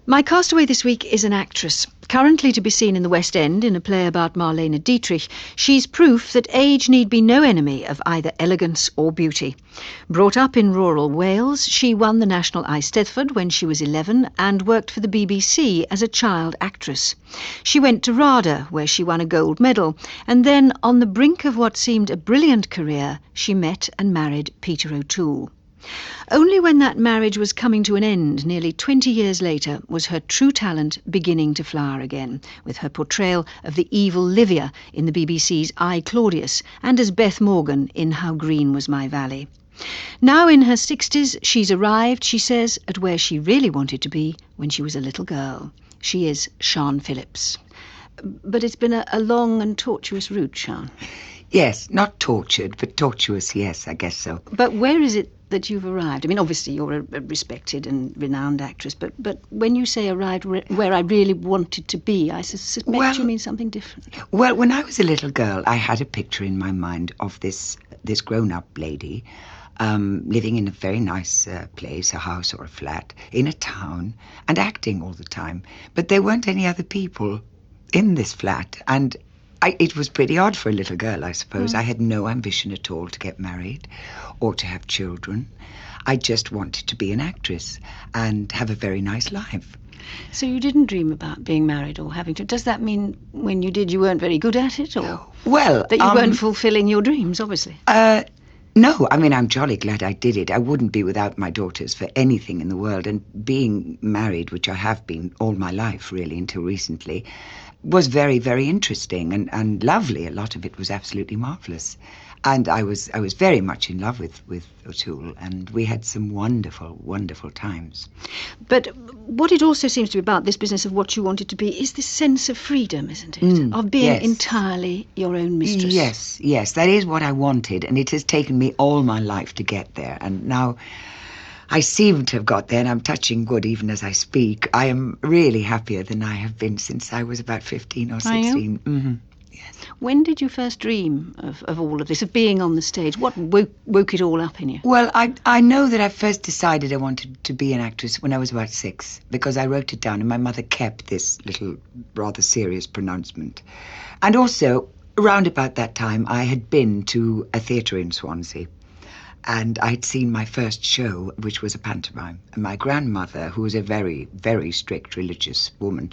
My castaway this week is an actress, currently to be seen in the West End in a play about Marlene Dietrich. She's proof that age need be no enemy of either elegance or beauty. Brought up in rural Wales, she won the National Eisteddfod when she was 11 and worked for the BBC as a child actress. She went to RADA, where she won a gold medal, and then, on the brink of what seemed a brilliant career, she met and married Peter O'Toole. Only when that marriage was coming to an end nearly 20 years later was her true talent beginning to flower again, with her portrayal of the evil Livia in the BBC's I, Claudius, and as Beth Morgan in How Green Was My Valley. Now in her 60s, she's arrived, she says, at where she really wanted to be when she was a little girl. She is Sian Phillips. But it's been a long and tortuous route, Sian. Yes, not tortured, but tortuous, yes, I guess so. But where is it that you've arrived? I mean, obviously you're a respected and renowned actress, but when you say arrived where I really wanted to be, I suspect you mean something different. Well, when I was a little girl, I had a picture in my mind of this grown-up lady living in a very nice place, a house or a flat, in a town, and acting all the time. But there weren't any other people in this flat, and it was pretty odd for a little girl, I suppose. I had no ambition at all to get married or to have children. I just wanted to be an actress and have a very nice life. So you didn't dream about being married or having to... Does that mean when you did you weren't very good at it? Or well, that you weren't fulfilling your dreams, obviously? No, I mean, I'm jolly glad I did it. I wouldn't be without my daughters for anything in the world. And being married, which I have been all my life, really, until recently, was very, very interesting and lovely. A lot of it was absolutely marvellous. And I was very much in love with O'Toole, and we had some wonderful, wonderful times. But what it also seems to be about, this business of what you wanted to be, is this sense of freedom, isn't it? Of being entirely your own mistress. Yes, that is what I wanted, and it has taken me all my life to get there. And now I seem to have got there, and I'm touching wood even as I speak. I am really happier than I have been since I was about 15 or 16. Mm-hmm. Yes. When did you first dream of all of this, of being on the stage? What woke it all up in you? Well, I know that I first decided I wanted to be an actress when I was about 6, because I wrote it down and my mother kept this little rather serious pronouncement. And also, around about that time, I had been to a theatre in Swansea. And I'd seen my first show, which was a pantomime. And my grandmother, who was a very, very strict religious woman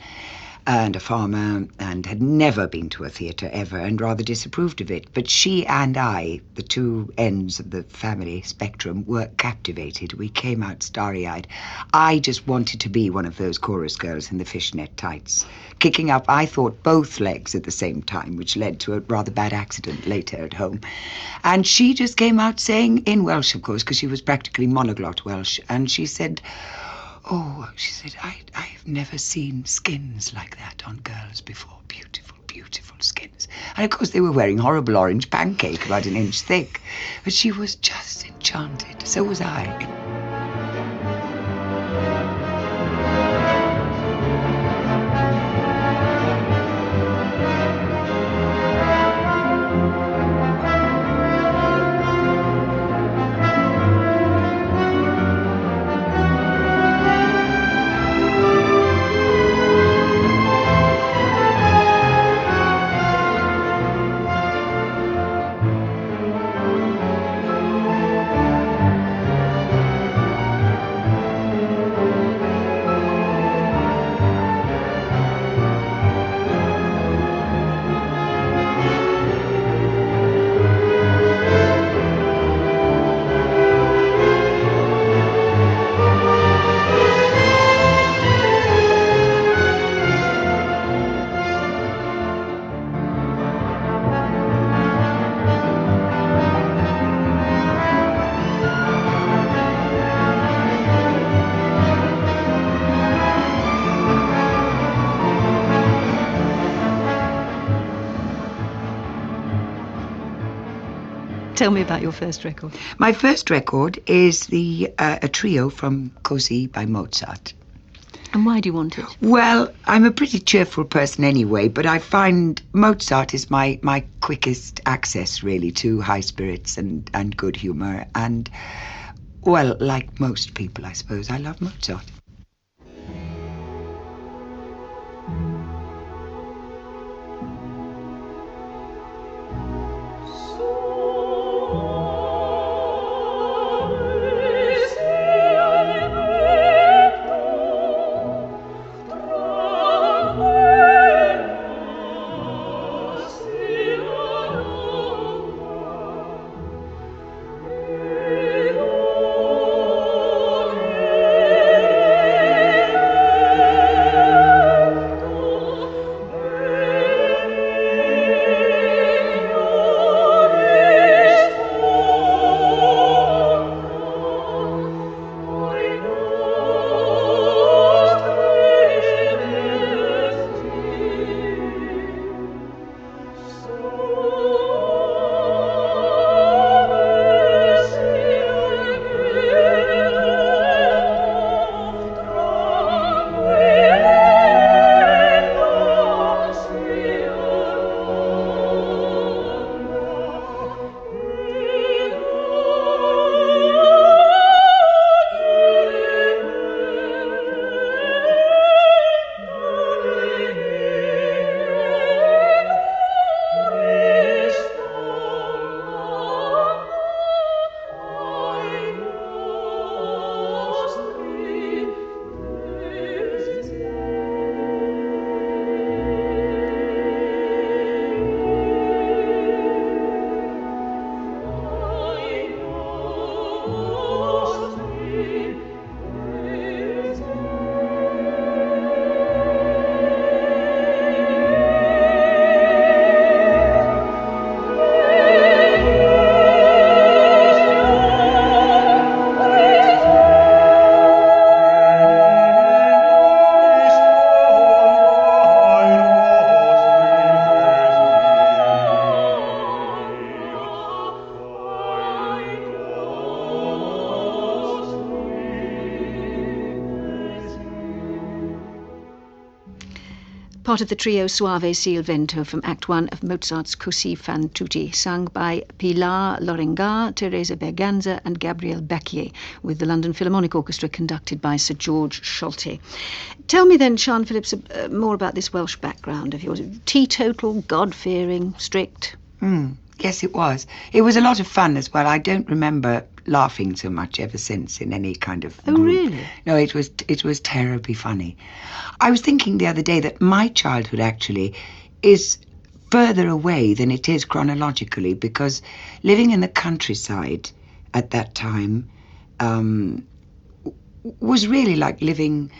and a farmer and had never been to a theatre ever and rather disapproved of it. But she and I, the two ends of the family spectrum, were captivated. We came out starry-eyed. I just wanted to be one of those chorus girls in the fishnet tights, kicking up, I thought, both legs at the same time, which led to a rather bad accident later at home. And she just came out saying, in Welsh, of course, because she was practically monoglot Welsh, and she said, I've never seen skins like that on girls before. Beautiful, beautiful skins. And of course they were wearing horrible orange pancake about an inch thick. But she was just enchanted. So was I. Tell me about your first record. My first record is a trio from Così by Mozart. And why do you want it? Well, I'm a pretty cheerful person anyway, but I find Mozart is my quickest access, really, to high spirits and good humour. And, well, like most people, I suppose, I love Mozart. part of the trio Suave Sil Vento from Act 1 of Mozart's Così fan tutti, sung by Pilar Lorengar, Teresa Berganza and Gabriel Bacquier, with the London Philharmonic Orchestra conducted by Sir George Schulte. Tell me then, Sian Phillips, more about this Welsh background of yours. Teetotal, God-fearing, strict. Yes, it was. It was a lot of fun as well. I don't remember laughing so much ever since in any kind of group. Oh, really? No, it was terribly funny. I was thinking the other day that my childhood actually is further away than it is chronologically, because living in the countryside at that time was really like living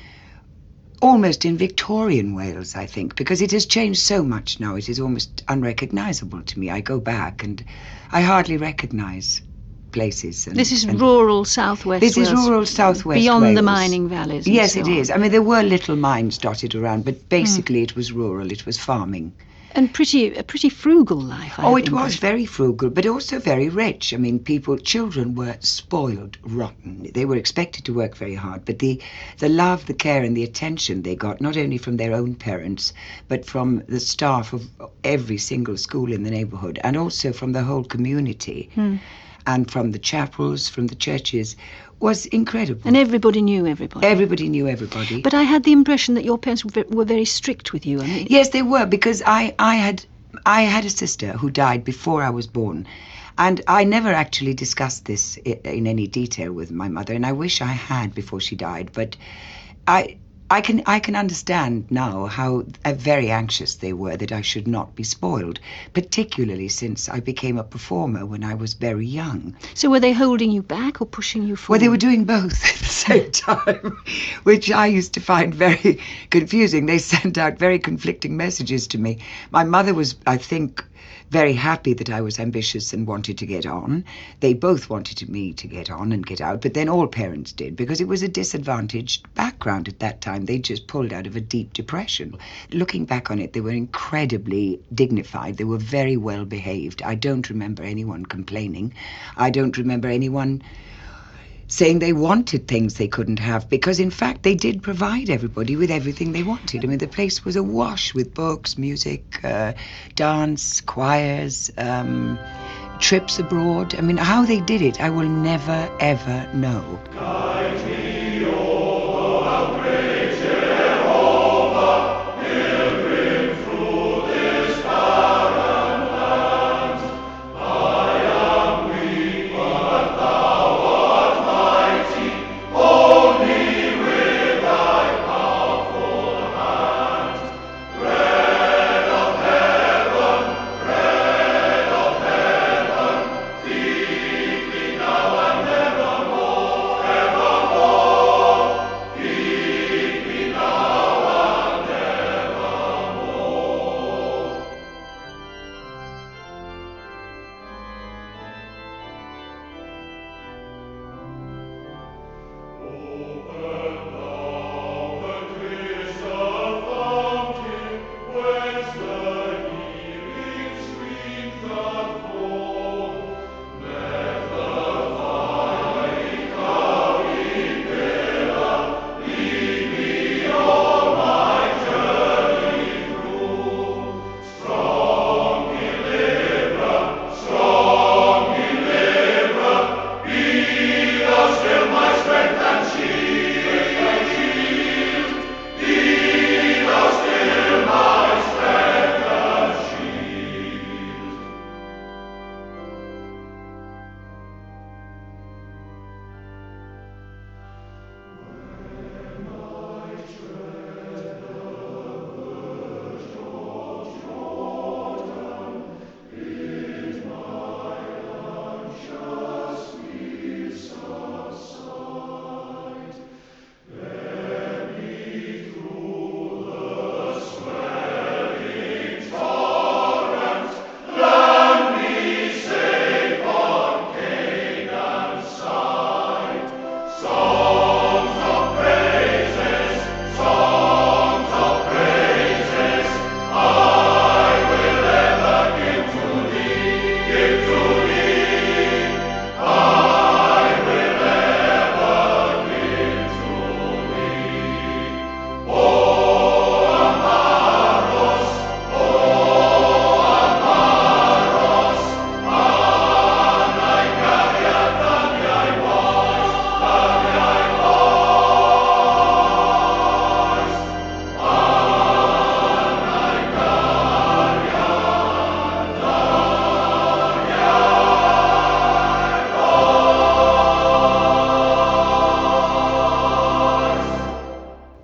almost in Victorian Wales, I think, because it has changed so much now. It is almost unrecognisable to me. I go back and I hardly recognise places. This is rural southwest Wales. This is rural southwest beyond Wales. The mining valleys. Yes, so it on. is. I mean, there were little mines dotted around, but basically it was rural. It was farming. And a pretty frugal life. It was very frugal, but also very rich. I mean, children were spoiled rotten. They were expected to work very hard, but the love, the care and the attention they got, not only from their own parents, but from the staff of every single school in the neighbourhood, and also from the whole community, and from the chapels, from the churches, was incredible. And everybody knew everybody. Everybody knew everybody. But I had the impression that your parents were very strict with you. I mean, yes, they were, because I had a sister who died before I was born, and I never actually discussed this in any detail with my mother, and I wish I had before she died. But I can understand now how very anxious they were that I should not be spoiled, particularly since I became a performer when I was very young. So were they holding you back or pushing you forward? Well, they were doing both at the same time, which I used to find very confusing. They sent out very conflicting messages to me. My mother was, I think, very happy that I was ambitious and wanted to get on. They both wanted me to get on and get out, but then all parents did, because it was a disadvantaged background at that time. They just pulled out of a deep depression. Looking back on it, they were incredibly dignified. They were very well behaved. I don't remember anyone complaining. I don't remember anyone saying they wanted things they couldn't have, because in fact they did provide everybody with everything they wanted. I mean, the place was awash with books, music, dance, choirs, trips abroad. I mean, how they did it, I will never, ever know.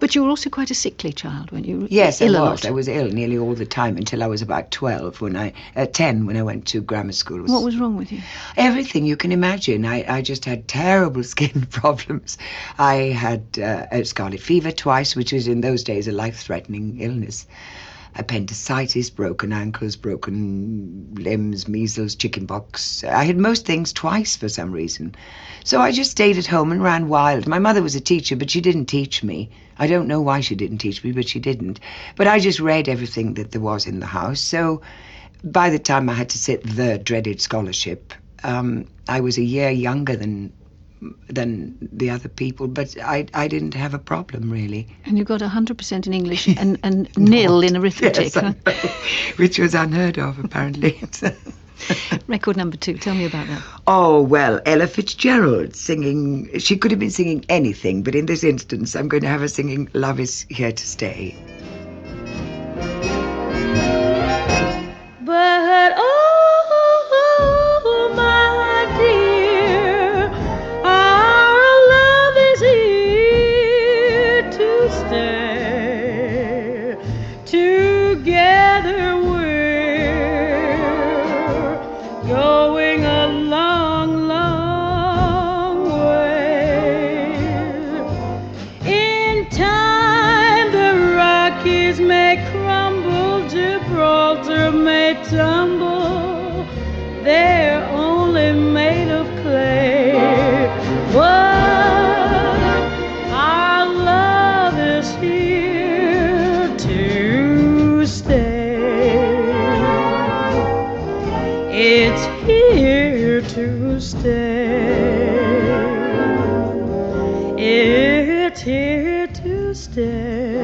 But you were also quite a sickly child, weren't you? Yes, Ill I a was. lot. I was ill nearly all the time until I was about 10 when I went to grammar school. What was wrong with you? Everything you can imagine. I just had terrible skin problems. I had scarlet fever twice, which was in those days a life-threatening illness. Appendicitis, broken ankles, broken limbs, measles, chickenpox. I had most things twice for some reason. So I just stayed at home and ran wild. My mother was a teacher, but she didn't teach me. I don't know why she didn't teach me, but she didn't. But I just read everything that there was in the house. So by the time I had to sit the dreaded scholarship, I was a year younger than the other people, but I didn't have a problem, really. And you got 100% in English and nil in arithmetic. Yes, I know, which was unheard of, apparently. Record number 2, tell me about that. Oh, well, Ella Fitzgerald singing. She could have been singing anything, but in this instance, I'm going to have her singing Love Is Here to Stay. But oh, my dear, our love is here to stay. Together we're going a long, long way. In time the Rockies may crumble, Gibraltar may tumble, they're only made of clay. But our love is here to stay. It's here to stay. It's here to stay.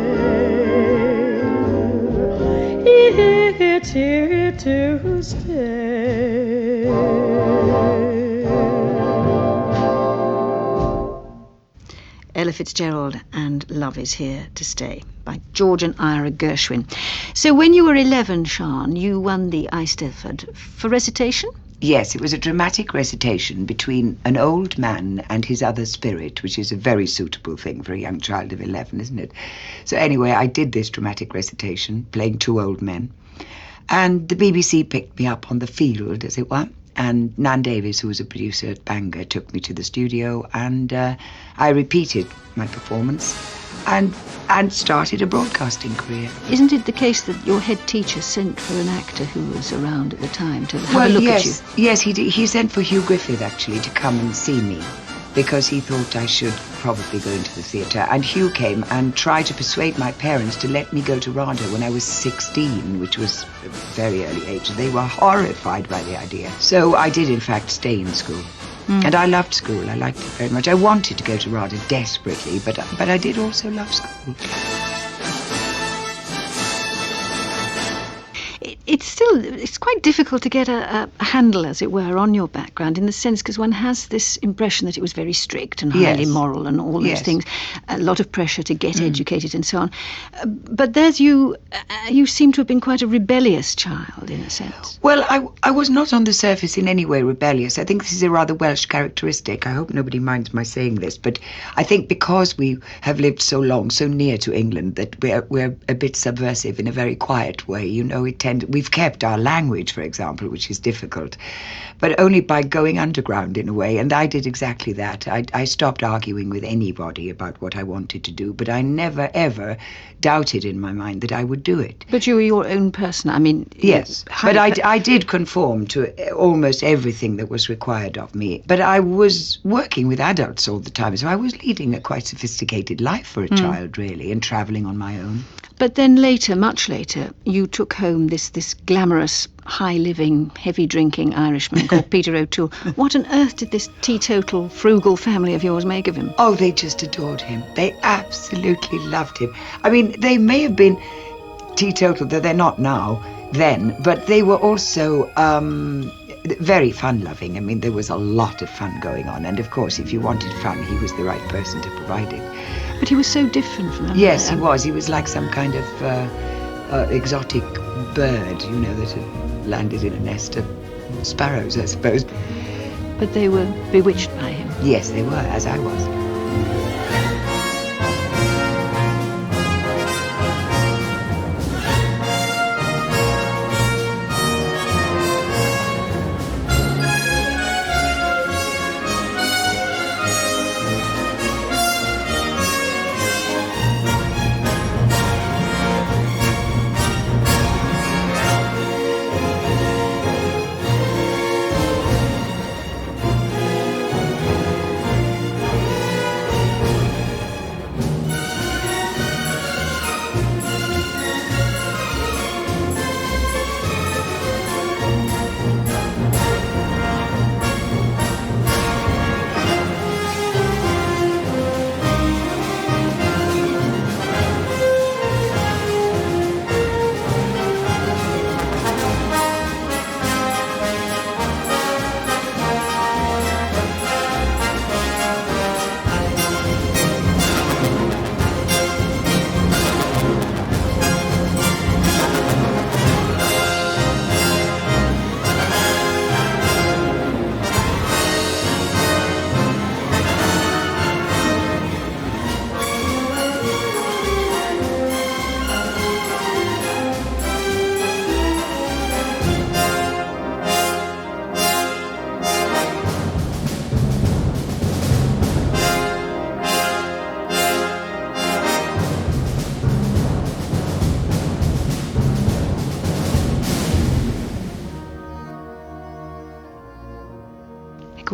It's here to stay. Ella Fitzgerald and Love Is Here to Stay by George and Ira Gershwin. So when you were 11, Sian, you won the Eisteddfod for recitation? Yes, it was a dramatic recitation between an old man and his other spirit, which is a very suitable thing for a young child of 11, isn't it? So anyway, I did this dramatic recitation, playing two old men. And the BBC picked me up on the field, as it were. And Nan Davis, who was a producer at Bangor, took me to the studio, and I repeated my performance and started a broadcasting career. Isn't it the case that your head teacher sent for an actor who was around at the time to have a look at you? Yes, he did. He sent for Hugh Griffith, actually, to come and see me, because he thought I should probably go into the theatre. And Hugh came and tried to persuade my parents to let me go to RADA when I was 16, which was a very early age. They were horrified by the idea. So I did, in fact, stay in school. And I loved school. I liked it very much. I wanted to go to RADA desperately, but I did also love school. It's quite difficult to get a handle, as it were, on your background, in the sense, because one has this impression that it was very strict and highly moral and all those things, a lot of pressure to get educated and so on. But there's you seem to have been quite a rebellious child, in a sense. Well, I was not on the surface in any way rebellious. I think this is a rather Welsh characteristic. I hope nobody minds my saying this, but I think because we have lived so long, so near to England, that we're a bit subversive in a very quiet way. You know, we've kept our language, for example, which is difficult, but only by going underground in a way. And I did exactly that. I stopped arguing with anybody about what I wanted to do, but I never, ever doubted in my mind that I would do it. But you were your own person. I mean... Yes, but I did conform to almost everything that was required of me. But I was working with adults all the time, so I was leading a quite sophisticated life for a child, really, and travelling on my own. But then later, much later, you took home this glamorous, high-living, heavy-drinking Irishman called Peter O'Toole. What on earth did this teetotal, frugal family of yours make of him? Oh, they just adored him. They absolutely loved him. I mean, they may have been teetotal, though they're not now, then, but they were also very fun-loving. I mean, there was a lot of fun going on, and of course, if you wanted fun, he was the right person to provide it. But he was so different from them. Yes, he was. He was like some kind of exotic bird, you know, that had landed in a nest of sparrows, I suppose. But they were bewitched by him. Yes, they were, as I was.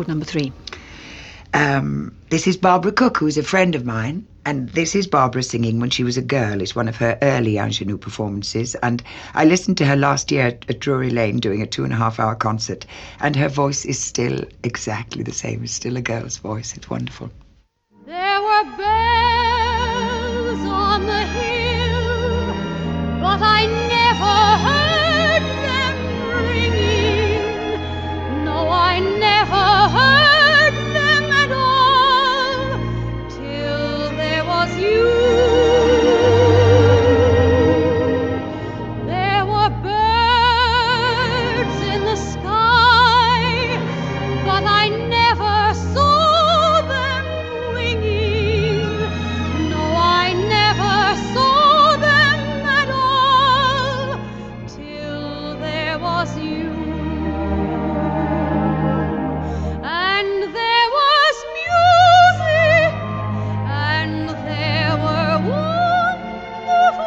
record number 3. This is Barbara Cook, who's a friend of mine, and this is Barbara singing when she was a girl. It's one of her early ingenue performances, and I listened to her last year at Drury Lane doing a 2.5-hour concert, and her voice is still exactly the same. It's still a girl's voice. It's wonderful. There were bells on the hill, but I never heard them ringing. No, I never heard them at all till there was you. There were birds in the sky, but I never saw them winging. No, I never saw them at all till there was you. And there was music, and there were wonderful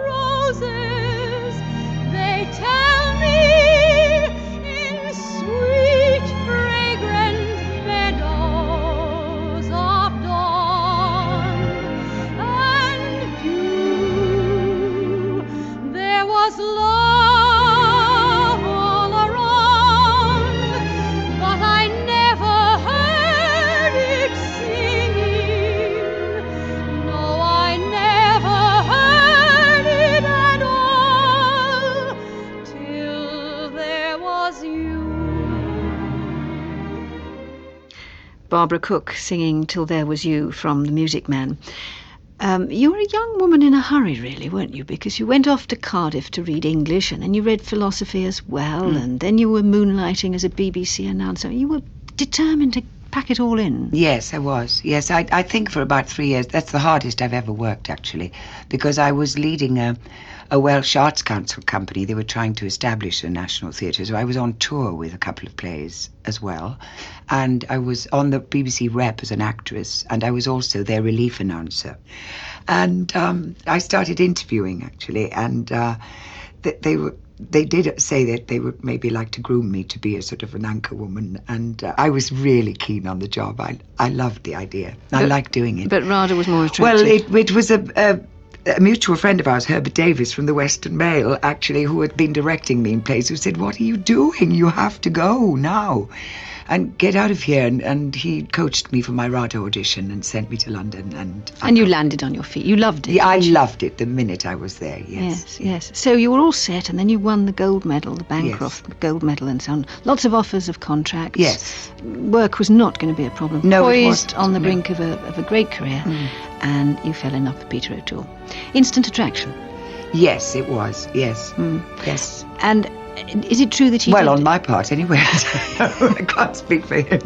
roses. They tell me in sweet, fragrant meadows of dawn. And you, there was love all around, but I never heard it singing. No, I never heard it at all till there was you. Barbara Cook singing Till There Was You from The Music Man. You were a young woman in a hurry, really, weren't you? Because you went off to Cardiff to read English, and then you read philosophy as well, and then you were moonlighting as a BBC announcer. You were determined to pack it all in. Yes, I was. Yes, I think for about 3 years. That's the hardest I've ever worked, actually, because I was leading a Welsh Arts Council company. They were trying to establish a national theatre, so I was on tour with a couple of plays as well, and I was on the BBC Rep as an actress, and I was also their relief announcer. And I started interviewing, actually, and they did say that they would maybe like to groom me to be a sort of an anchor woman, and I was really keen on the job. I loved the idea. I liked doing it. But Rada was more attractive. Well, it was a mutual friend of ours, Herbert Davis from the Western Mail, actually, who had been directing me in plays, who said, "What are you doing? You have to go now and get out of here." And he coached me for my Rada audition and sent me to London. And you landed on your feet. You loved it. Yeah, I didn't you? loved it the minute I was there, yes. Yes. So you were all set, and then you won the gold medal, the Bancroft gold medal, and so on. Lots of offers of contracts. Yes. Work was not going to be a problem. No, it Poised wasn't. on the No. brink of a great career, and you fell in love with Peter O'Toole. Instant attraction. Yes, it was, yes. Mm. Yes. And is it true that he Well, did... on my part, anyway. I can't speak for him.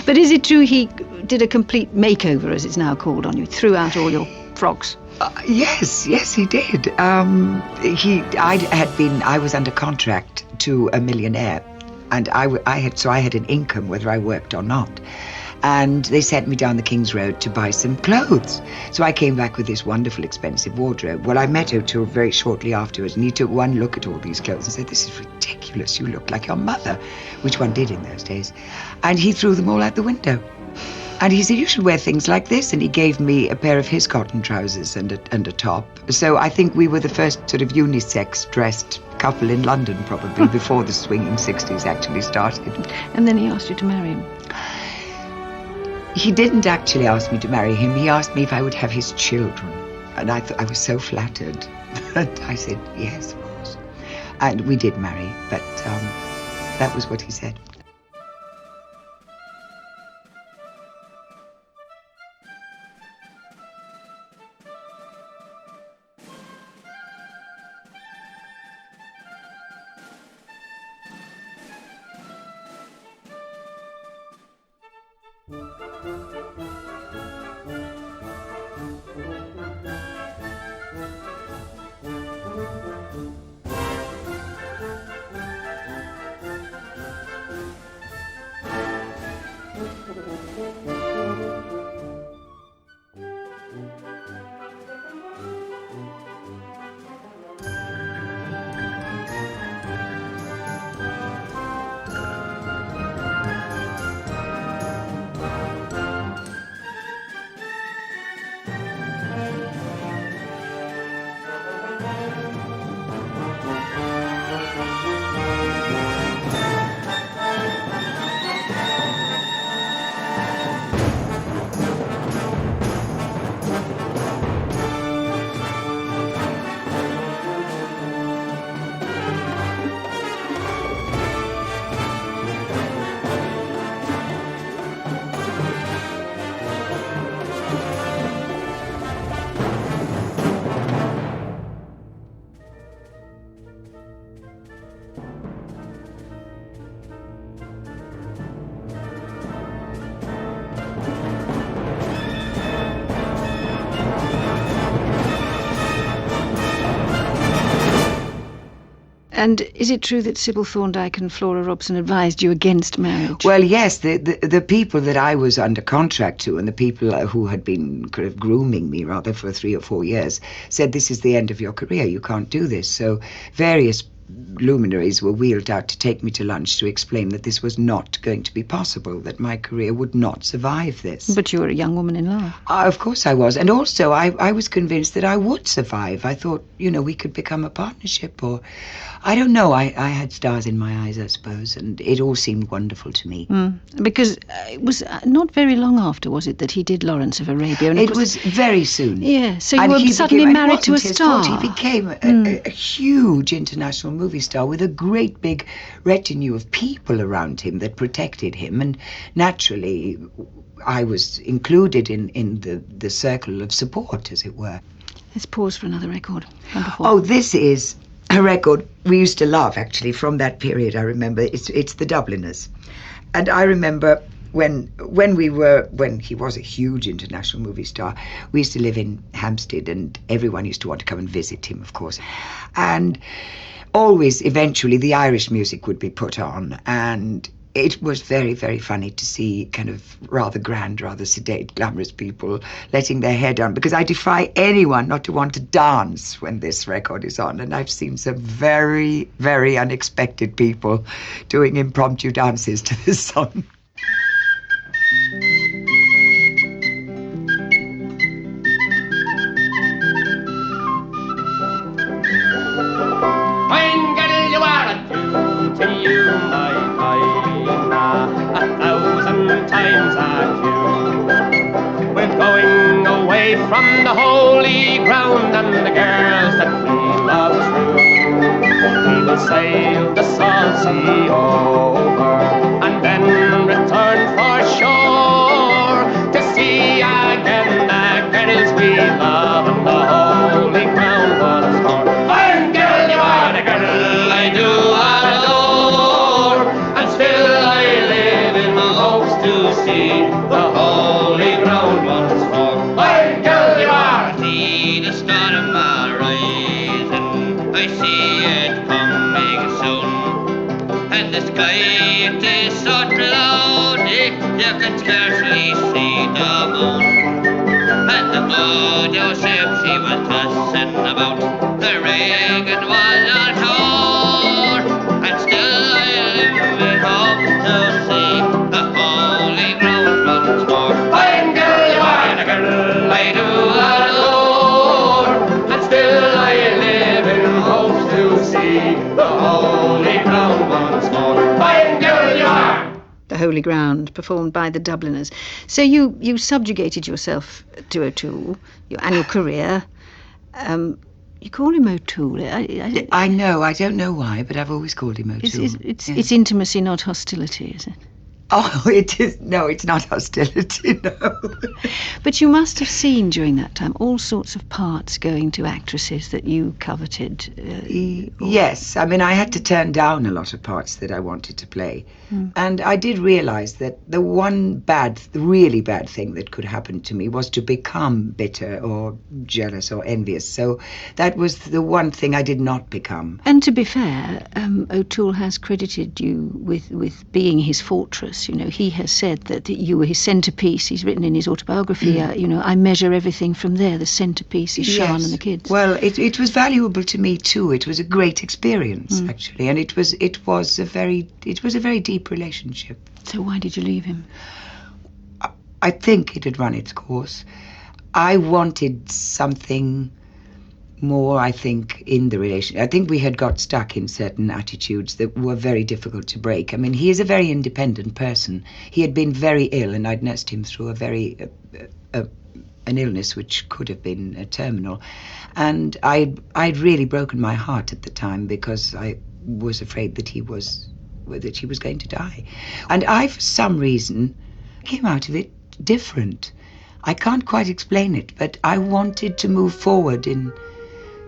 But is it true he did a complete makeover, as it's now called, on you, threw out all your frocks? Yes, he did. I was under contract to a millionaire, and I had an income whether I worked or not. And they sent me down the King's Road to buy some clothes. So I came back with this wonderful, expensive wardrobe. Well, I met O'Toole very shortly afterwards, and he took one look at all these clothes and said, "This is ridiculous. You look like your mother," which one did in those days. And he threw them all out the window. And he said, "You should wear things like this." And he gave me a pair of his cotton trousers and a top. So I think we were the first sort of unisex-dressed couple in London, probably, before the swinging 60s actually started. And then he asked you to marry him. He didn't actually ask me to marry him. He asked me if I would have his children. And I thought I was so flattered. And I said, yes, of course. And we did marry, but that was what he said. And is it true that Sybil Thorndike and Flora Robson advised you against marriage? Well, yes, the people that I was under contract to and the people who had been kind of grooming me, rather, for 3 or 4 years said, this is the end of your career, you can't do this. So various luminaries were wheeled out to take me to lunch to explain that this was not going to be possible, that my career would not survive this. But you were a young woman in love. Of course I was. And also I was convinced that I would survive. I thought, we could become a partnership, or I don't know. I had stars in my eyes, I suppose, and it all seemed wonderful to me. Because it was not very long after, was it, that he did Lawrence of Arabia? And it was very soon. Yeah, so you were suddenly married to a star. He became a huge international movie star with a great big retinue of people around him that protected him, and naturally I was included in the circle of support, as it were. Let's pause for another record. Wonderful. Oh, this is a record we used to love, actually, from that period. I remember it's the Dubliners, and I remember when he was a huge international movie star, we used to live in Hampstead, and everyone used to want to come and visit him, of course, and always eventually the Irish music would be put on, and it was very, very funny to see kind of rather grand, rather sedate, glamorous people letting their hair down, because I defy anyone not to want to dance when this record is on. And I've seen some very, very unexpected people doing impromptu dances to this song. Fine girl you are, to you, my Dinah, 1,000 times are you. We're going away from the holy ground and the girls that we love true. We will sail the salt sea over and then return for shore to see again the girls we love and the holy ground once more. Fine girl you are, the girl I do adore, and still I live in hopes to see the holy ground once more. Fine girl you are. See the storm arising, I see it coming soon, and the sky it is so cloudy you can scarcely see the moon. And the mojo ship she was tossing about, the ring was all torn, and still I live in hope to see the holy ground once more. Fine girl you are, the girl I do adore, and still I live in hopes to see the holy ground once more. Fine girl you are. The Holy Ground, performed by the Dubliners. So you subjugated yourself to O'Toole and your career. You call him O'Toole. I know, I don't know why, but I've always called him O'Toole. It's intimacy, not hostility, is it? Oh, it is. No, it's not hostility, no. But you must have seen during that time all sorts of parts going to actresses that you coveted. Yes, I mean, I had to turn down a lot of parts that I wanted to play. And I did realise that the really bad thing that could happen to me was to become bitter or jealous or envious. So that was the one thing I did not become. And to be fair, O'Toole has credited you with being his fortress. You know, he has said that you were his centrepiece. He's written in his autobiography, I measure everything from there. The centrepiece is Sian and the kids. Well, it was valuable to me too. It was a great experience, actually, and it was a very deep relationship. So why did you leave him? I think it had run its course. I wanted something more, I think, in the relationship. I think we had got stuck in certain attitudes that were very difficult to break. I mean, he is a very independent person. He had been very ill, and I'd nursed him through an illness which could have been terminal. And I'd really broken my heart at the time because I was afraid that he was going to die. And I, for some reason, came out of it different. I can't quite explain it, but I wanted to move forward in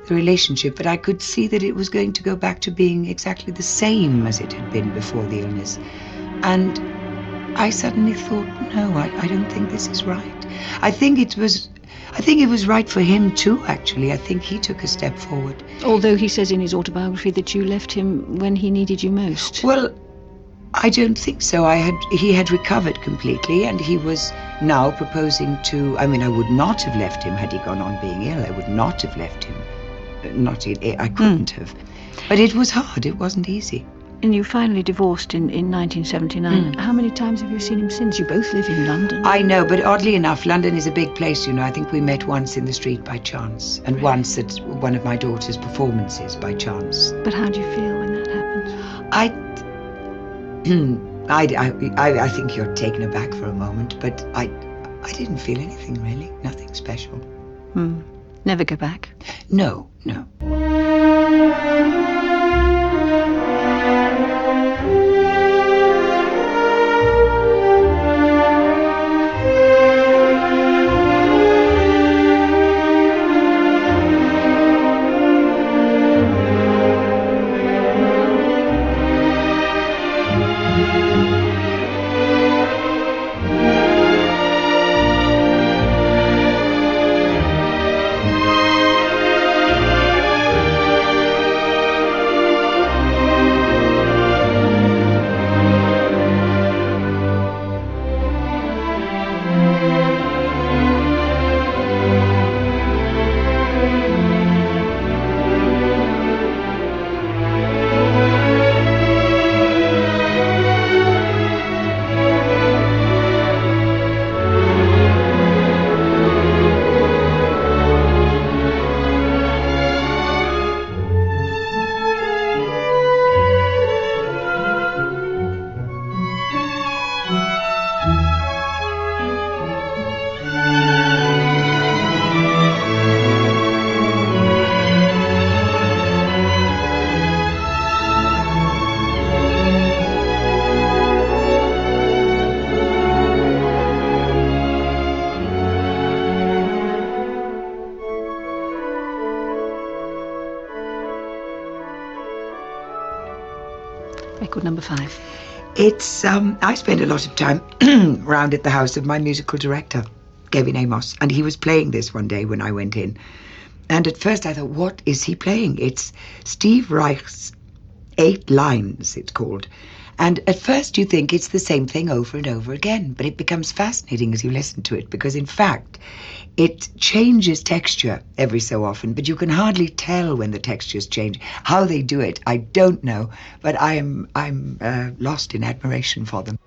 the relationship, but I could see that it was going to go back to being exactly the same as it had been before the illness. And I suddenly thought, no, I don't think this is right. I think it was I think it was right for him too, actually. I think he took a step forward. Although he says in his autobiography that you left him when he needed you most. Well, I don't think so. He had recovered completely, and he was now proposing to... I mean, I would not have left him had he gone on being ill. I would not have left him. I couldn't have. But it was hard. It wasn't easy. And you finally divorced in 1979. How many times have you seen him since? You both live in London. I know, but oddly enough, London is a big place, you know. I think we met once in the street by chance, and once at one of my daughter's performances by chance. But how do you feel when that happens? I think you're taken aback for a moment, but I didn't feel anything really, nothing special. Never go back? No. Record number 5. It's, I spent a lot of time round at the house of my musical director, Gavin Amos, and he was playing this one day when I went in. And at first I thought, what is he playing? It's Steve Reich's 8 Lines, it's called. And at first you think it's the same thing over and over again, but it becomes fascinating as you listen to it, because in fact it changes texture every so often, but you can hardly tell when the textures change. How they do it, I don't know, but I'm lost in admiration for them.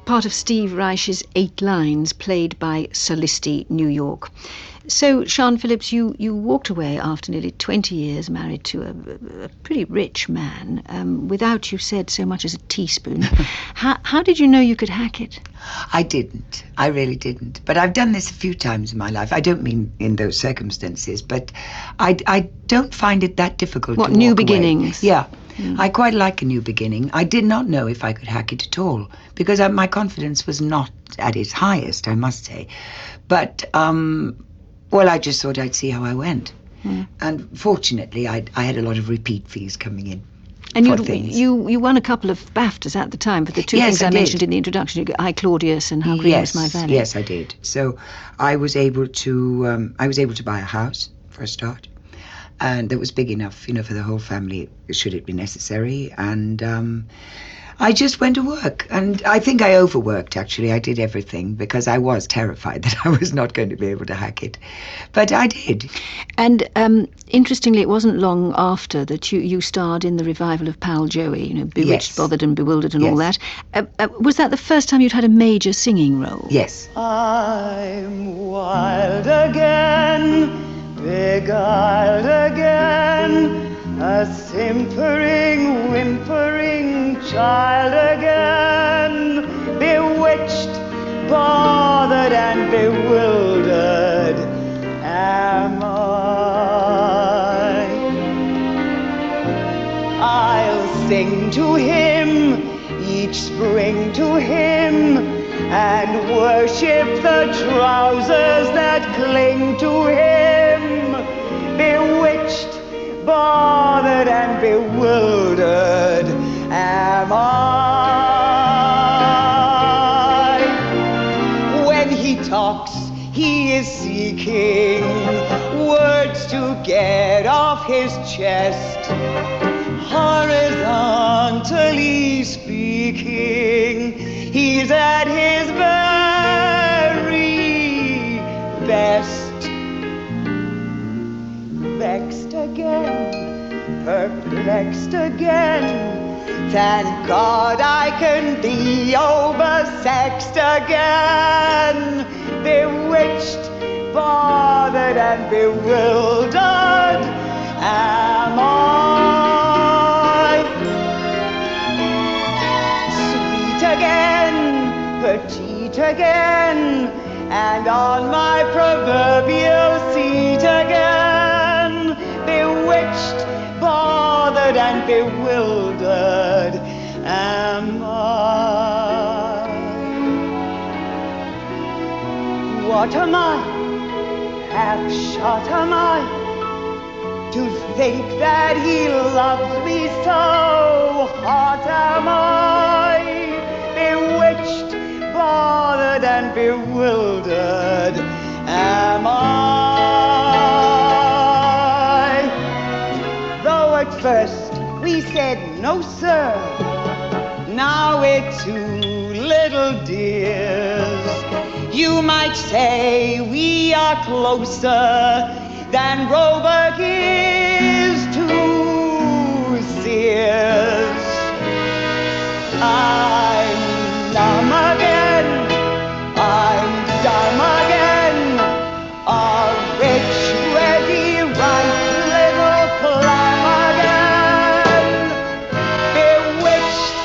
Part of Steve Reich's 8 Lines, played by Solisti New York. So, Sian Phillips, you walked away after nearly 20 years, married to a pretty rich man, without, you said, so much as a teaspoon. How did you know you could hack it? I didn't. I really didn't. But I've done this a few times in my life. I don't mean in those circumstances, but I don't find it that difficult to walk new away. beginnings? Yeah. I quite like a new beginning. I did not know if I could hack it at all, because my confidence was not at its highest, I must say. But, well, I just thought I'd see how I went. And fortunately, I had a lot of repeat fees coming in. And you won a couple of BAFTAs at the time for the two things I mentioned in the introduction, I, Claudius and How Green Was My Valley. Yes, I did. So I was able to buy a house for a start. and that was big enough, for the whole family, should it be necessary. And I just went to work, and I think I overworked, actually. I did everything because I was terrified that I was not going to be able to hack it. But I did. And interestingly, it wasn't long after that you starred in the revival of Pal Joey, Bewitched, Yes. Bothered and Bewildered and all Yes. that. Was that the first time you'd had a major singing role? Yes. I'm wild again, beguiled again, a simpering, whimpering child again, bewitched, bothered and bewildered am I. I'll sing to him, each spring to him, and worship the trousers that cling to him. Bewitched, bothered and bewildered am I. When he talks, he is seeking words to get off his chest. Horizontally speaking, he's at his very best. Vexed again, perplexed again, thank God I can be oversexed again. Bewitched, bothered and bewildered am I. Sweet again, petite again, and on my proverbial seat again. Bewitched, bothered and bewildered am I. What am I? Half shot am I? To think that he loves me so hot am I. Bewitched, bothered and bewildered am I. Though at first we said no sir, now we're two little dears. You might say we are closer than Roebuck is to Sears. I'm numb again, I'm dumb again, a rich, ready, ripe little clam again. Bewitched,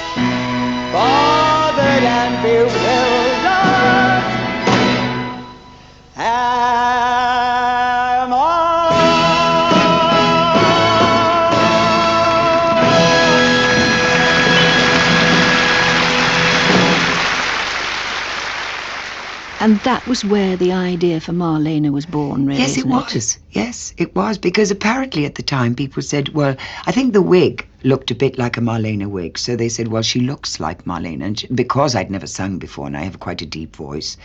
bothered and bewildered am I. And that was where the idea for Marlene was born, really. Yes, it isn't was. Yes, it was. Because apparently at the time people said, well, I think the wig looked a bit like a Marlene wig. So they said, well, she looks like Marlene. And because I'd never sung before and I have quite a deep voice,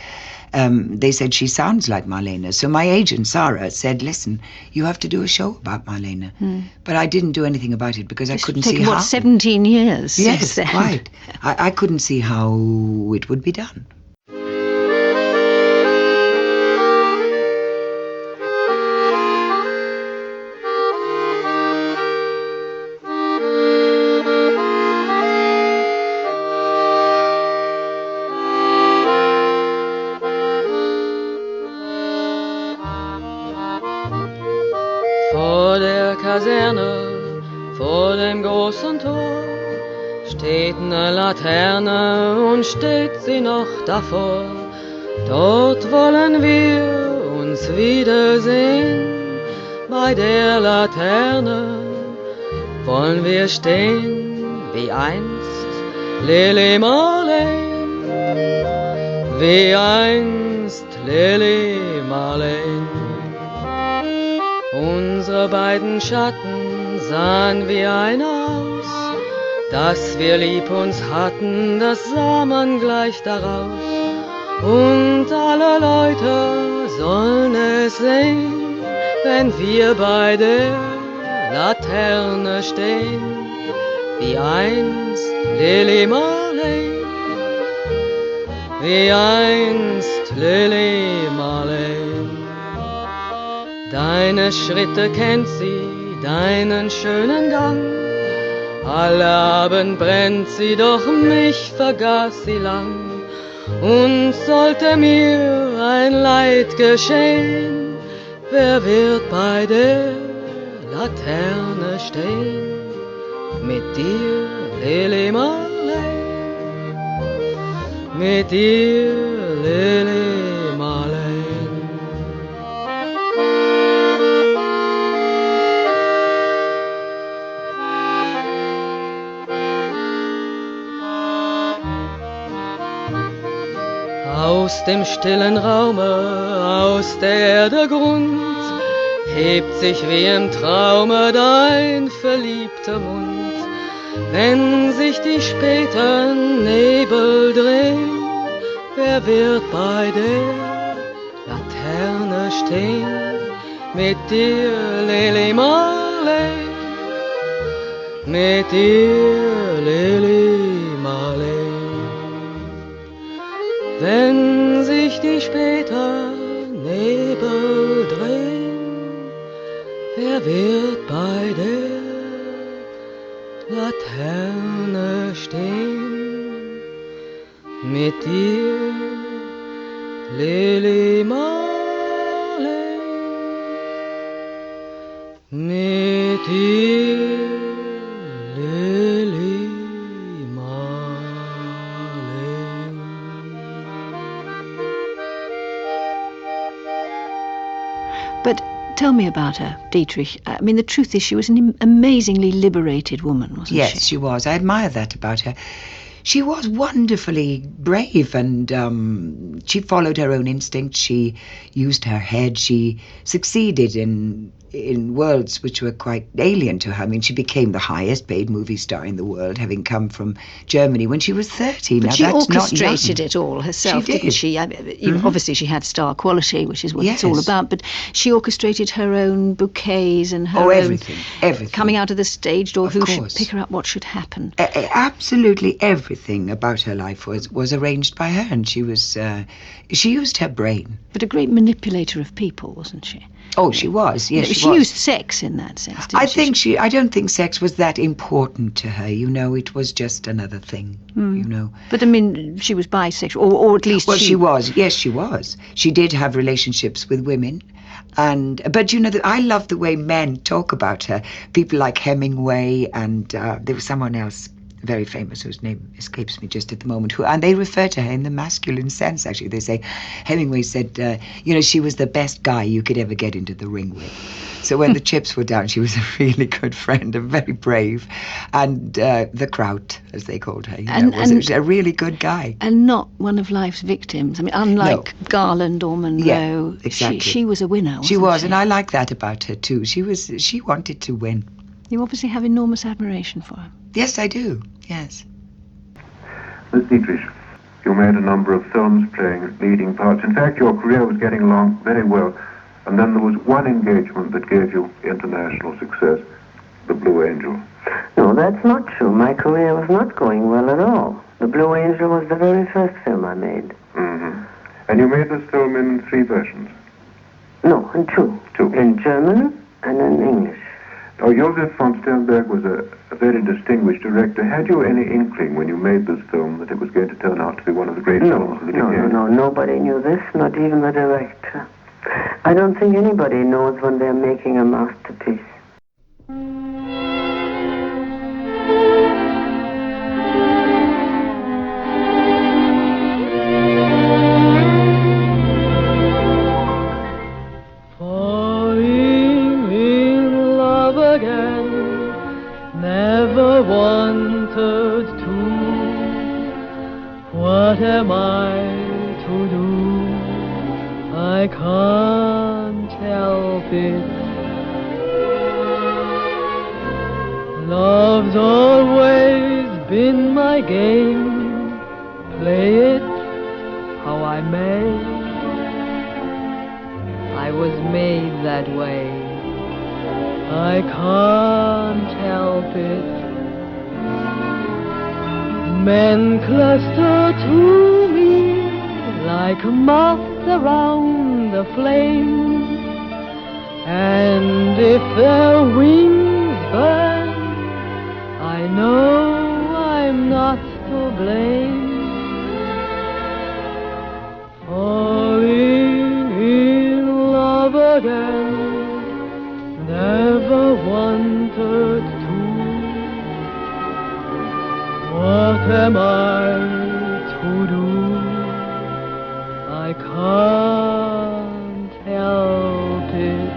they said she sounds like Marlene. So my agent, Sarah, said, listen, you have to do a show about Marlene. But I didn't do anything about it because I couldn't see taken, how. what, 17 years Yes, since then? quite. I couldn't see how it would be done. Vor der Kaserne, vor dem großen Tor, steht ne Laterne und steht sie noch davor. Dort wollen wir uns wiedersehen, bei der Laterne wollen wir stehen, wie einst Lili Marleen, wie einst Lili Marleen. Unsere beiden Schatten sahen wie einer aus, dass wir lieb uns hatten, das sah man gleich daraus. Und alle Leute sollen es sehen, wenn wir bei der Laterne stehen, wie einst Lili Marlene, wie einst Lili Marlene. Deine Schritte kennt sie, deinen schönen Gang. Alle Abend brennt sie, doch mich vergaß sie lang. Und sollte mir ein Leid geschehen, wer wird bei der Laterne stehen? Mit dir, Lili Marlene, mit dir, Lili Marlene. Aus dem stillen Raume, aus der Erde Grund, hebt sich wie im Traume dein verliebter Mund. Wenn sich die späten Nebel drehen, wer wird bei der Laterne stehen? Mit dir, Lili Marlene, mit dir, Lili Marlene. Wenn sich die späten Nebel drehen, wer wird bei der Laterne stehen? Mit dir, Lili Marlene, mit dir, Lili Marlene. But tell me about her, Dietrich. I mean, the truth is she was an amazingly liberated woman, wasn't she? Yes, she was. I admire that about her. She was wonderfully brave, and she followed her own instincts. She used her head. She succeeded in worlds which were quite alien to her. I mean, she became the highest paid movie star in the world, having come from Germany when she was 30. But now, she that's orchestrated not young. it all herself, She did. didn't she? I mean, obviously, she had star quality, which is what it's all Yes. about. But she orchestrated her own bouquets and her Oh, own everything. coming out of the stage door. Of Who should course. pick her up? What should happen? Absolutely everything about her life was arranged by her, and she used her brain. But a great manipulator of people, wasn't she? Oh, she was. Yes, she was. used sex in that sense, didn't she? I don't think sex was that important to her. It was just another thing. But I mean, she was bisexual, or at least Well, she was. Yes, she was. She did have relationships with women. But I love the way men talk about her. People like Hemingway, and there was someone else very famous whose name escapes me just at the moment, and they refer to her in the masculine sense, actually. They say, Hemingway said, she was the best guy you could ever get into the ring with. So when the chips were down, she was a really good friend and very brave. And the Kraut, as they called her, was a really good guy. And not one of life's victims. I mean, unlike Garland or Monroe, Yeah, exactly. she was a winner, wasn't she? She was, and I like that about her, too. She wanted to win. You obviously have enormous admiration for her. Yes, I do. Yes. Miss Dietrich, you made a number of films playing leading parts. In fact, your career was getting along very well. And then there was one engagement that gave you international success, The Blue Angel. No, that's not true. My career was not going well at all. The Blue Angel was the very first film I made. Mm-hmm. And you made this film in 3 versions? No, in 2. 2. In German and in English. Now, Josef von Sternberg was a very distinguished director. Had you any inkling when you made this film that it was going to turn out to be one of the great films of the decade? No. Nobody knew this, not even the director. I don't think anybody knows when they're making a masterpiece. Falling in love again, never wanted to. What am I to do? I can't help it. Love's always been my game. Play it how I may. I was made that way. I can't help it. Men cluster to me like moths around the flame, and if their wings burn, I know I'm not to blame. Falling in love again, never wanted to. What am I to do? I can't help it.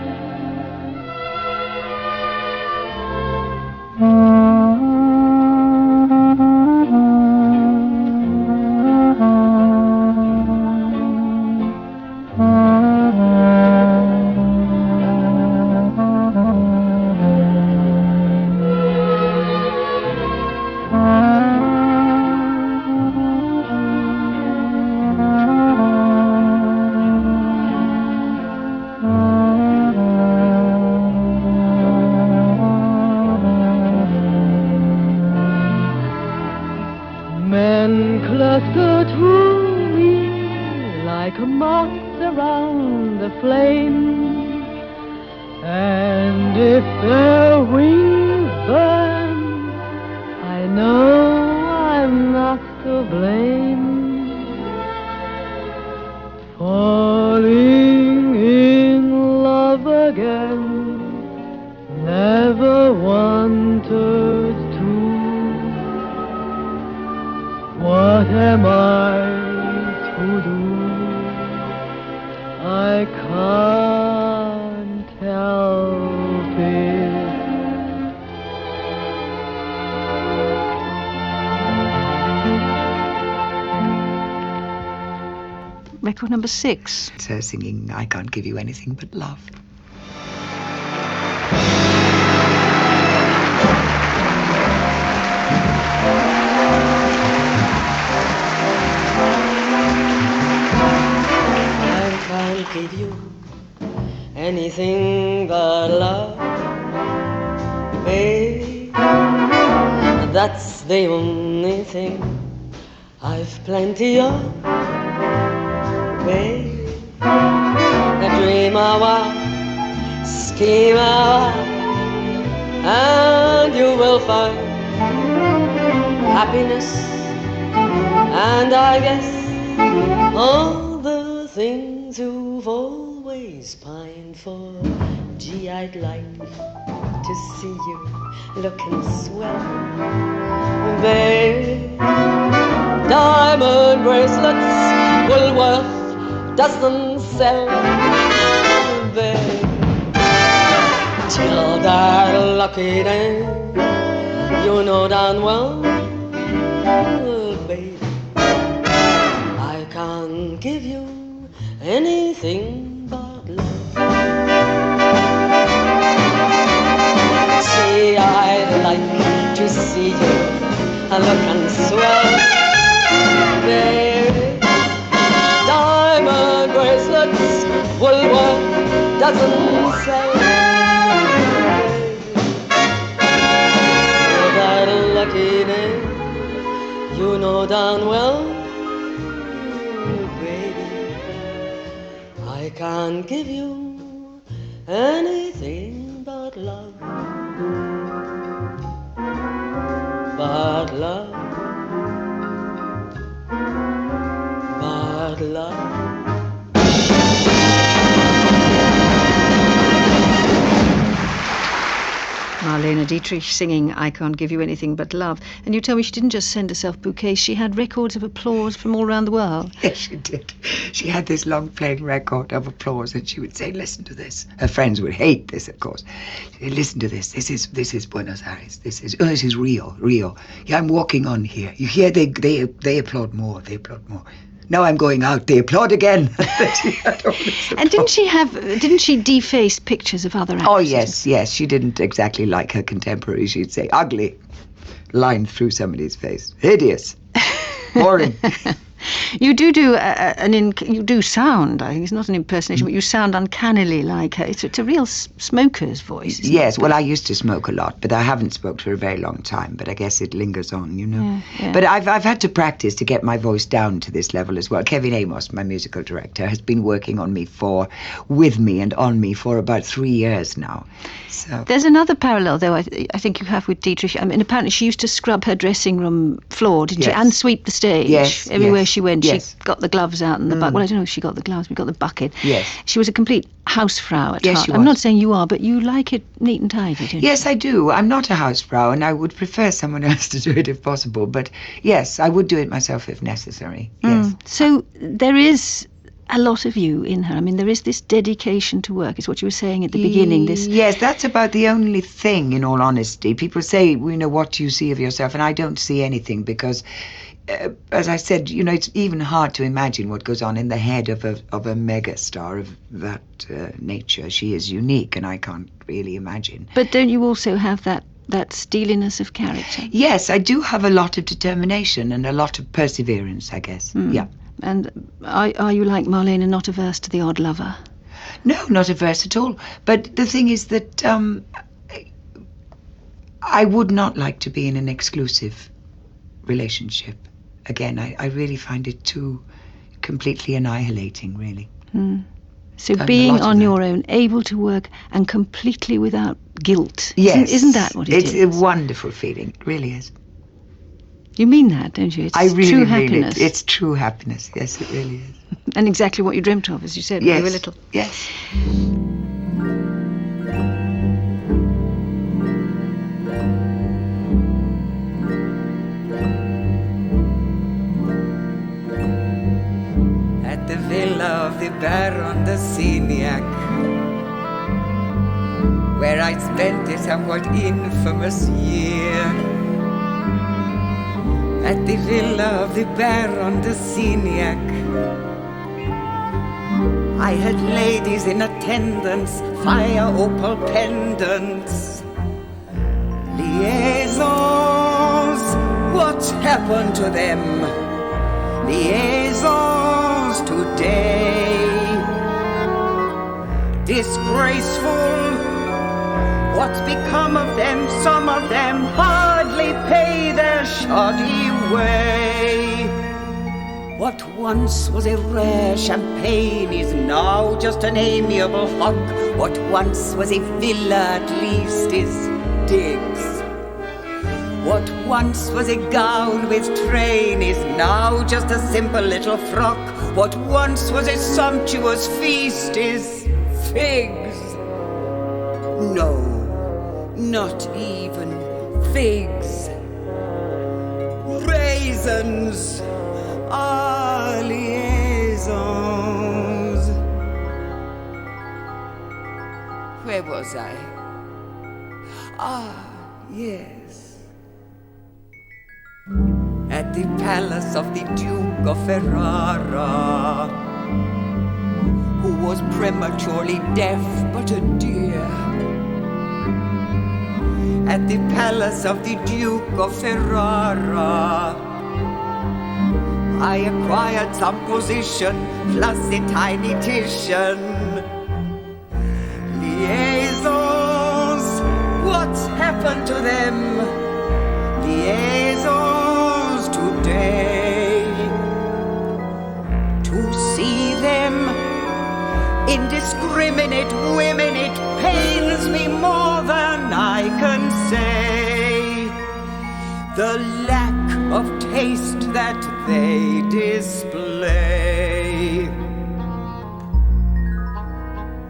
Men cluster to me like moths around the flame, and if their wings burn, I know I'm not to blame. Falling in love again, never wanted to. What am I to do? I can't help it. Record number 6. It's her singing I Can't Give You Anything But Love. Give you anything but love, babe. That's the only thing I've plenty of, babe. I dream a while, scheme a while, and you will find happiness, and I guess all the things you've always pined for. Gee, I'd like to see you looking swell, babe. Diamond bracelets Woolworth doesn't sell, babe. Till that lucky day, you know darn well, babe, I can't give you anything but love. See, I'd like to see you looking swell, baby. Diamond bracelets Woolworth doesn't sell, oh, that lucky day, you know darn well, I can't give you anything but love, but love, but love. Marlene Dietrich singing I Can't Give You Anything But Love. And you tell me she didn't just send herself bouquets, she had records of applause from all around the world. Yes, she did. She had this long-playing record of applause, and she would say, listen to this. Her friends would hate this, of course. She'd say, listen to this. This is Buenos Aires. This is Rio. Yeah, I'm walking on here. You hear they applaud more. They applaud more. Now I'm going out. They applaud again. And didn't she deface pictures of other actresses? Oh, yes. She didn't exactly like her contemporaries. She'd say, ugly. Line through somebody's face. Hideous. Boring. You do you do sound, I think it's not an impersonation, but you sound uncannily like her. It's a real smoker's voice. Yes, well, I used to smoke a lot, but I haven't smoked for a very long time, but I guess it lingers on, you know. Yeah. But I've had to practice to get my voice down to this level as well. Kevin Amos, my musical director, has been working with me and on me for about 3 years now. So there's another parallel, though, I think you have with Dietrich. I mean, apparently she used to scrub her dressing room floor, didn't she? And sweep the stage. Yes. Everywhere she went, yes. she got the gloves out and the bucket. Well, I don't know if she got the gloves, we got the bucket. Yes. She was a complete housefrau at heart. She I'm was. not saying you are, but you like it neat and tidy, don't you? Yes, I do. I'm not a housefrau, and I would prefer someone else to do it if possible. But yes, I would do it myself if necessary. Yes. So there is a lot of you in her. I mean, there is this dedication to work. It's what you were saying at the beginning. Yes, that's about the only thing, in all honesty. People say, what do you see of yourself? And I don't see anything because, as I said, it's even hard to imagine what goes on in the head of a megastar of that nature. She is unique, and I can't really imagine. But don't you also have that steeliness of character? Yes, I do have a lot of determination and a lot of perseverance, I guess. Yeah. And are you like Marlene and not averse to the odd lover? No, not averse at all. But the thing is that I would not like to be in an exclusive relationship. Again, I really find it too completely annihilating, really. So being on your own, able to work and completely without guilt. Yes. Isn't that what it is? It's a wonderful feeling. It really is. You mean that, don't you? It's I really true mean happiness. it. It's true happiness. Yes, it really is. And exactly what you dreamt of, as you said when you were little. Yes. At the villa of the Baron de Signac, where I spent a somewhat infamous year. At the villa of the Baron de Signac, I had ladies in attendance, fire opal pendants, liaisons. What's happened to them? Liaisons today. Disgraceful. What's become of them? Some of them hardly pay their shoddy way. What once was a rare champagne is now just an amiable hug. What once was a villa at least is digs. What once was a gown with train is now just a simple little frock. What once was a sumptuous feast is figs. No, not even figs. Raisins are liaisons. Where was I? Yes. At the palace of the Duke of Ferrara, who was prematurely deaf but a dear. At the palace of the Duke of Ferrara, I acquired some position, plus a tiny Titian. Liaisons, what's happened to them? Liaisons today. To see them, indiscriminate women, it pains me more than I can say. The lack of taste that they display.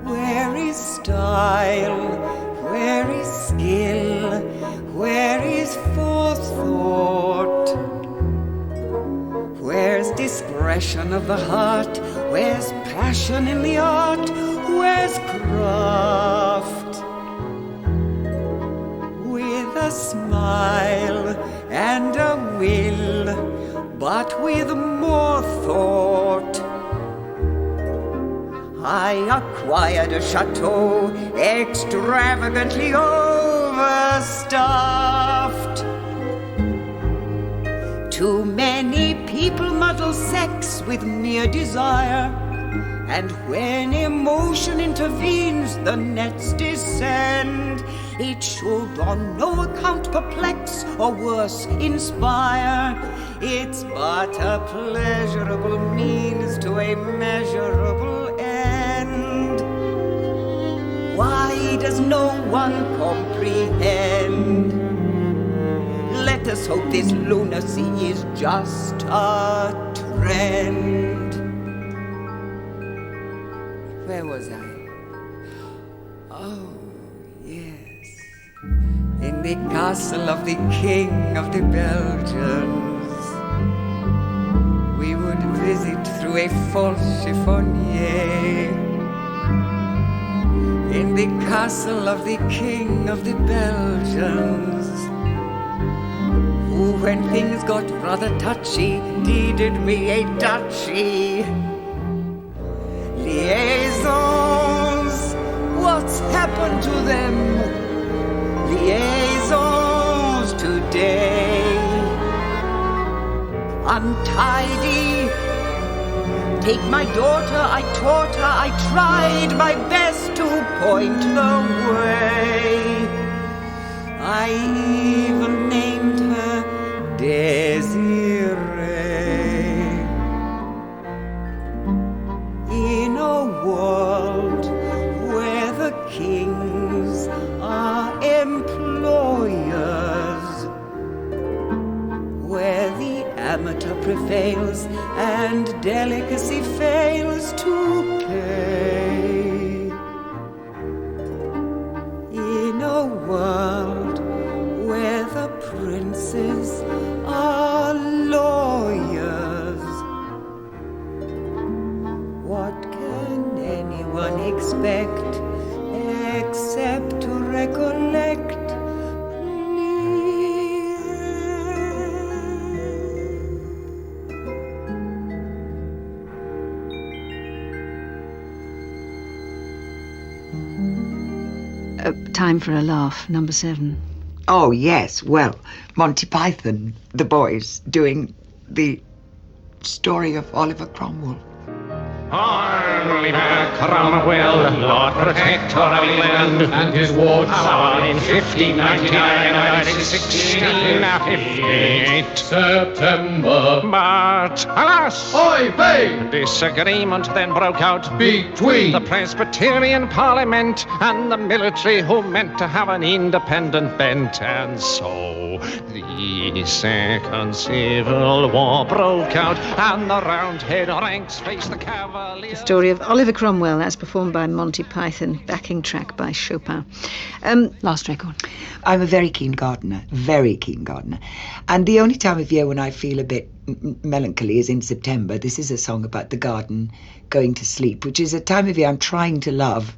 Where is style? Where is skill? Where is forethought? Where's discretion of the heart? Where's passion in the art? Where's craft? With a smile and a will, but with more thought, I acquired a chateau extravagantly overstuffed. Too many people people muddle sex with mere desire, and when emotion intervenes, the nets descend. It should on no account perplex, or worse, inspire. It's but a pleasurable means to a measurable end. Why does no one comprehend? Let us hope this lunacy is just a trend. Where was I? Oh, yes. In the castle of the King of the Belgians, we would visit through a false chiffonier. In the castle of the King of the Belgians, who, when things got rather touchy, deeded me a duchy. Liaisons, what's happened to them? Liaisons today. Untidy. Take my daughter, I taught her, I tried my best to point the way. I even named her Desiree. In a world where the kings are employers, where the amateur prevails and delicacy fails to pay, in a world where the princes are lawyers, what can anyone expect except to recollect Time for a laugh, number 7. Oh, yes. Well, Monty Python, the boys, doing the story of Oliver Cromwell. Oliver Cromwell, Lord Protector of England, and his wards are in 1599 and 1658. September. But, alas! Oi, vey! Disagreement then broke out between the Presbyterian Parliament and the military, who meant to have an independent bent, and so the Second Civil War broke out, and the Roundhead ranks faced the cavalry. The story of Oliver Cromwell, as performed by Monty Python, backing track by Chopin. Last record. I'm a very keen gardener, and the only time of year when I feel a bit melancholy is in September. This is a song about the garden going to sleep, which is a time of year I'm trying to love.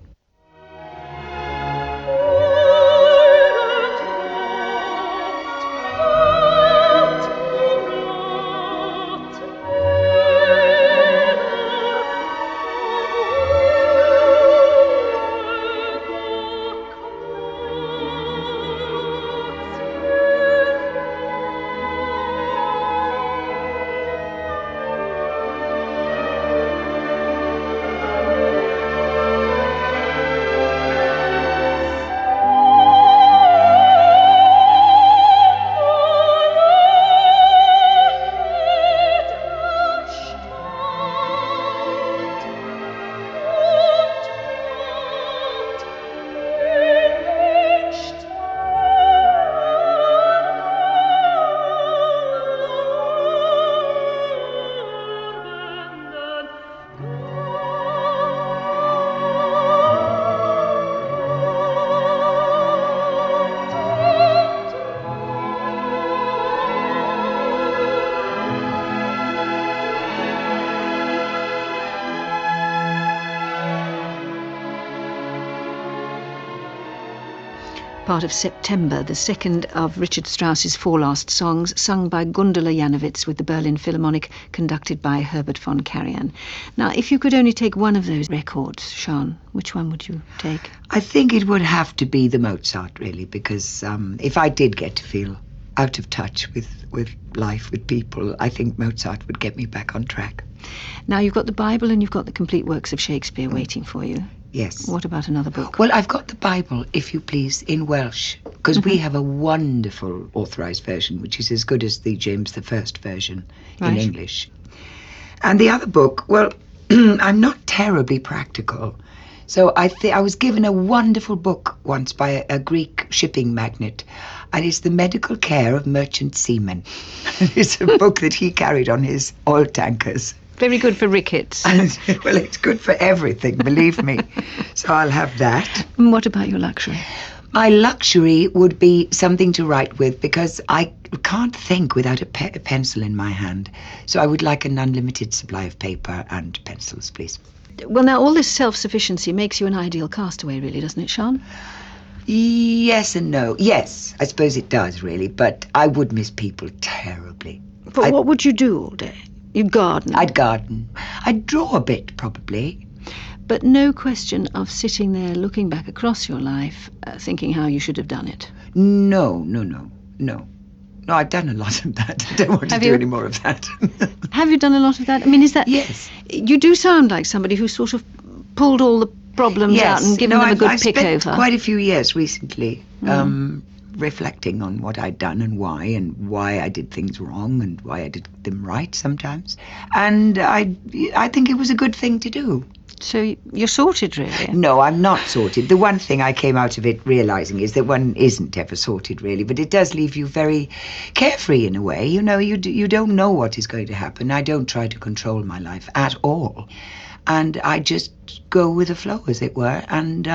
Part of September, the second of Richard Strauss's 4 last songs, sung by Gundula Janowitz with the Berlin Philharmonic, conducted by Herbert von Karajan. Now, if you could only take one of those records, Sian, which one would you take? I think it would have to be the Mozart, really, because if I did get to feel out of touch with life, with people, I think Mozart would get me back on track. Now, you've got the Bible and you've got the complete works of Shakespeare waiting for you. Yes. What about another book? Well, I've got the Bible, if you please, in Welsh, because we have a wonderful authorised version, which is as good as the James I version in English. And the other book, well, I'm not terribly practical. So I was given a wonderful book once by a Greek shipping magnate, and it's The Medical Care of Merchant Seamen. It's a book that he carried on his oil tankers. Very good for rickets. Well, it's good for everything, believe me. So I'll have that. And what about your luxury? My luxury would be something to write with, because I can't think without a pencil in my hand. So I would like an unlimited supply of paper and pencils, please. Well, now, all this self-sufficiency makes you an ideal castaway, really, doesn't it, Sian? Yes and no. Yes, I suppose it does, really, but I would miss people terribly. But what would you do all day? You'd garden? I'd garden. I'd draw a bit, probably. But no question of sitting there looking back across your life, thinking how you should have done it. No, I've done a lot of that. I don't want to do any more of that. Have you done a lot of that? I mean, is that... Yes. You do sound like somebody who sort of pulled all the problems out and given them a good pick over. I've spent quite a few years recently reflecting on what I'd done and why I did things wrong and why I did them right sometimes. And I think it was a good thing to do. So you're sorted, really? No, I'm not sorted. The one thing I came out of it realising is that one isn't ever sorted, really, but it does leave you very carefree in a way. You know, you don't know what is going to happen. I don't try to control my life at all. And I just go with the flow, as it were. And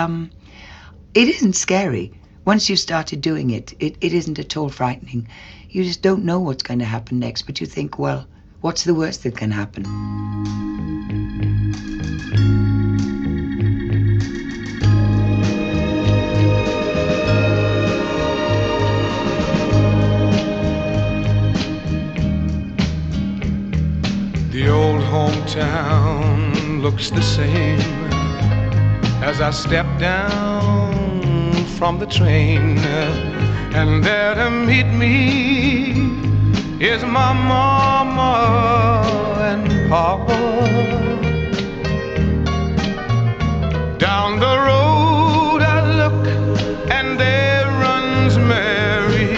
it isn't scary. Once you've started doing it, it isn't at all frightening. You just don't know what's going to happen next, but you think, well, what's the worst that can happen? The old hometown looks the same as I step down from the train, and there to meet me is my mama and papa. Down the road I look, and there runs Mary,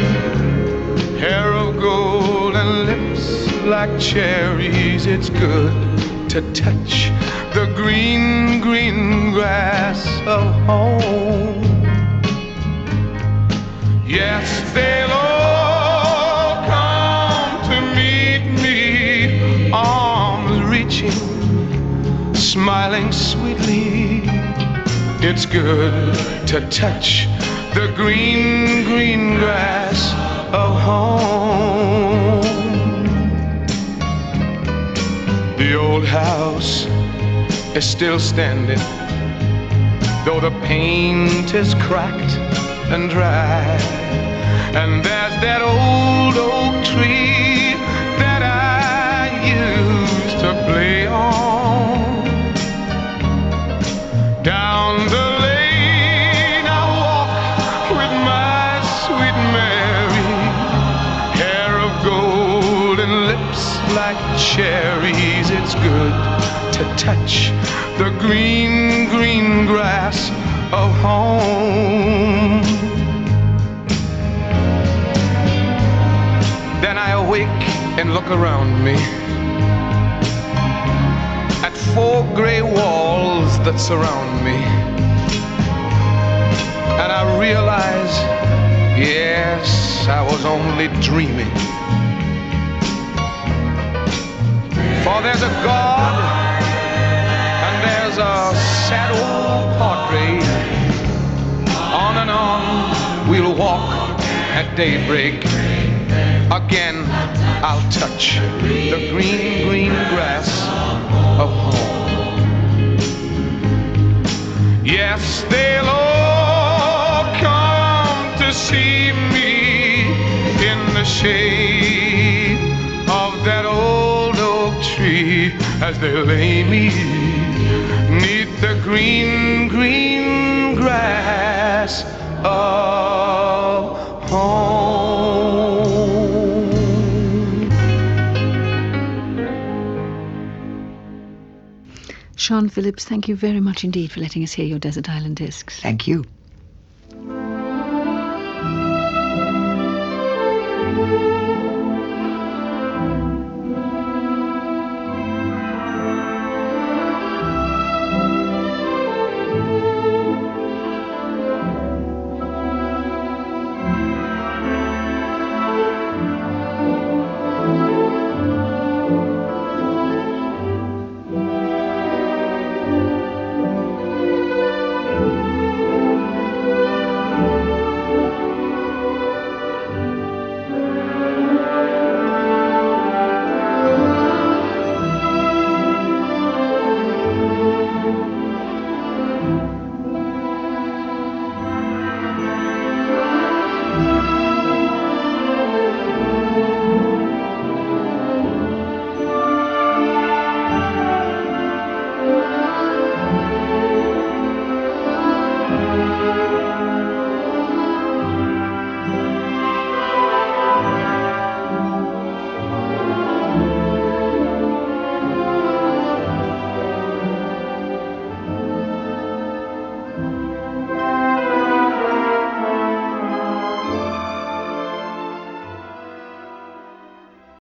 hair of gold and lips like cherries. It's good to touch the green, green grass of home. Yes, they'll all come to meet me, arms reaching, smiling sweetly. It's good to touch the green, green grass of home. The old house is still standing, though the paint is cracked and dry. And there's that old oak tree that I used to play on. Down the lane I walk with my sweet Mary, hair of gold and lips like cherries. It's good to touch the green, green grass of home. Then I awake and look around me at 4 gray walls that surround me, and I realize, yes, I was only dreaming. For there's a God, and there's a sad old portrait. On and on we'll walk at daybreak. Again I'll touch the green, green grass of home. Yes, they'll all come to see me in the shade of that old oak tree, as they lay me 'neath the green, green grass of home. Sian Phillips, thank you very much indeed for letting us hear your Desert Island Discs. Thank you.